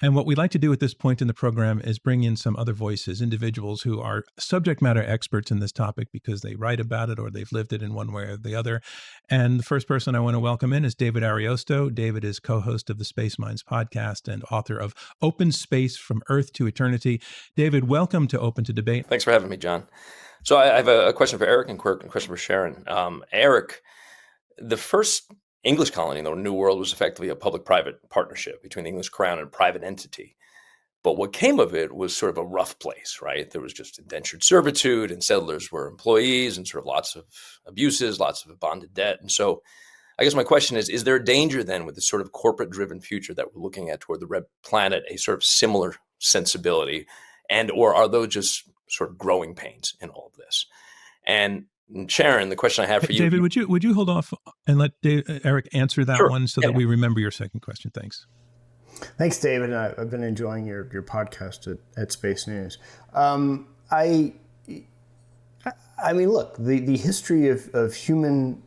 And what we like to do at this point in the program is bring in some other voices, individuals who are subject matter experts in this topic because they write about it or they've lived it in one way or the other. And the first person I want to welcome in is David Ariosto. David is co-host of the Space Minds podcast and author of Open Space from Earth to Eternity. David, welcome to Open to Debate. Thanks for having me, John. So I have a question for Eric and a question for Sharon. Eric, the first English colony in the New World was effectively a public-private partnership between the English Crown and a private entity. But what came of it was sort of a rough place, right? There was just indentured servitude and settlers were employees and sort of lots of abuses, lots of bonded debt. And so I guess my question is there a danger then with this sort of corporate-driven future that we're looking at toward the Red Planet, a sort of similar sensibility? And or are those just sort of growing pains in all of this? And Sharon, the question I have for you, David, would you hold off and let Eric answer that one so that we remember your second question? Thanks. Thanks, David. I've been enjoying your podcast at Space News. I mean, look, the history of human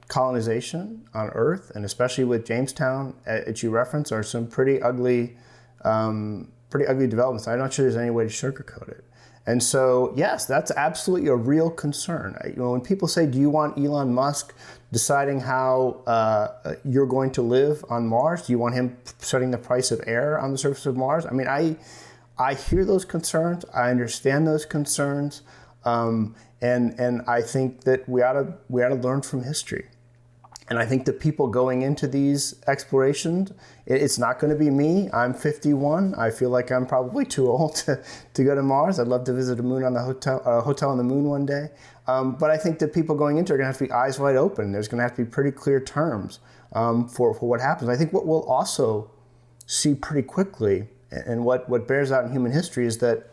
colonization on Earth, and especially with Jamestown, that you reference, are some pretty ugly developments. I'm not sure there's any way to sugarcoat it. And so, yes, that's absolutely a real concern. When people say, do you want Elon Musk deciding how you're going to live on Mars? Do you want him setting the price of air on the surface of Mars? I mean, I hear those concerns. I understand those concerns. And I think that we ought to learn from history. And I think the people going into these explorations, it's not going to be me. I'm 51. I feel like I'm probably too old to go to Mars. I'd love to visit a moon on the hotel on the moon one day. But I think that people going into it are going to have to be eyes wide open. There's going to have to be pretty clear terms for what happens. I think what we'll also see pretty quickly, and what bears out in human history, is that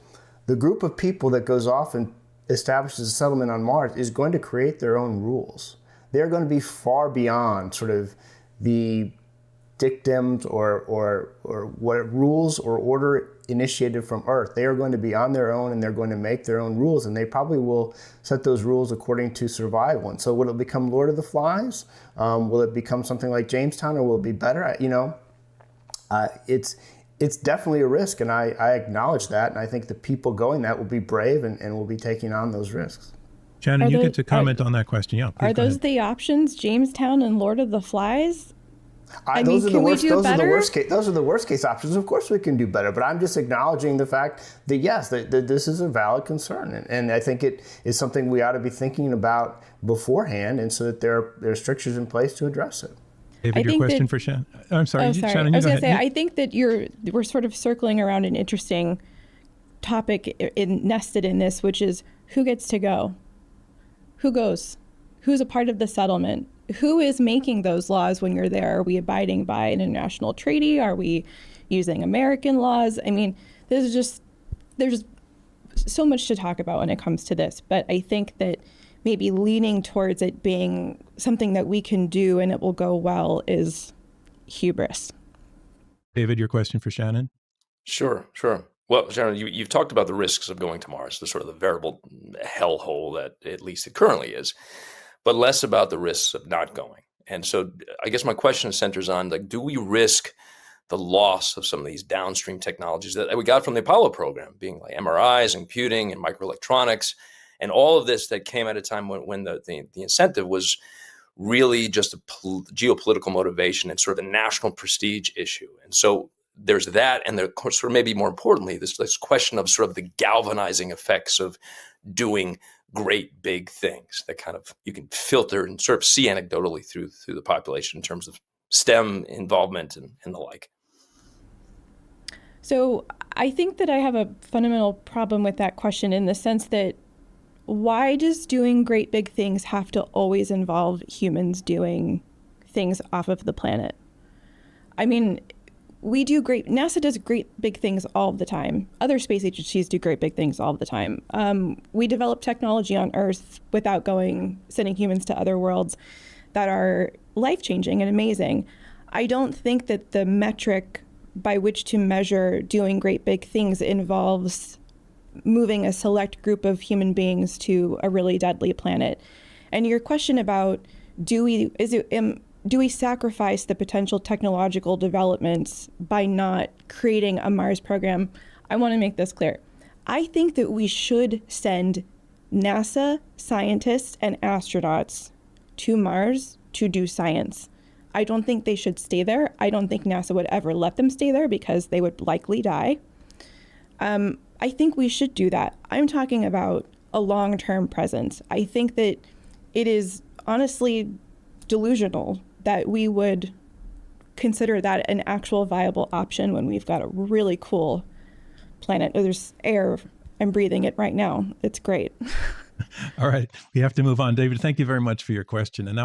the group of people that goes off and establishes a settlement on Mars is going to create their own rules. They're going to be far beyond sort of the dictums or what rules or order initiated from Earth. They are going to be on their own, and they're going to make their own rules, and they probably will set those rules according to survival. And so will it become Lord of the Flies? Will it become something like Jamestown, or will it be better? It's definitely a risk, and I acknowledge that, and I think the people going that will be brave and will be taking on those risks. Shannon, you get to comment on that question. Yeah. Are those the options, Jamestown and Lord of the Flies? Those are the worst case options. Of course we can do better, but I'm just acknowledging the fact that yes, that this is a valid concern, and I think it is something we ought to be thinking about beforehand, and so that there are strictures in place to address it. David, your question for Shannon? I'm sorry, Shannon. I was going to say, I think that we're sort of circling around an interesting topic nested in this, which is who gets to go. Who goes? Who's a part of the settlement? Who is making those laws when you're there? Are we abiding by an international treaty? Are we using American laws? I mean, there's so much to talk about when it comes to this, but I think that maybe leaning towards it being something that we can do and it will go well is hubris. David, your question for Shannon? Sure. Well, Sharon, you've talked about the risks of going to Mars, the sort of the veritable hellhole that at least it currently is, but less about the risks of not going. And so I guess my question centers on, do we risk the loss of some of these downstream technologies that we got from the Apollo program, being like MRIs and computing and microelectronics, and all of this that came at a time when the incentive was really just a geopolitical motivation and sort of a national prestige issue. And so there's that, and of course, sort of maybe more importantly, this question of sort of the galvanizing effects of doing great big things that kind of you can filter and sort of see anecdotally through the population in terms of STEM involvement and the like. So I think that I have a fundamental problem with that question in the sense that why does doing great big things have to always involve humans doing things off of the planet? I mean, NASA does great big things all the time. Other space agencies do great big things all the time. We develop technology on Earth without sending humans to other worlds that are life-changing and amazing. I don't think that the metric by which to measure doing great big things involves moving a select group of human beings to a really deadly planet. And your question about do we sacrifice the potential technological developments by not creating a Mars program? I want to make this clear. I think that we should send NASA scientists and astronauts to Mars to do science. I don't think they should stay there. I don't think NASA would ever let them stay there because they would likely die. I think we should do that. I'm talking about a long-term presence. I think that it is honestly delusional that we would consider that an actual viable option when we've got a really cool planet. There's air. I'm breathing it right now. It's great. All right. We have to move on. David, thank you very much for your question. And now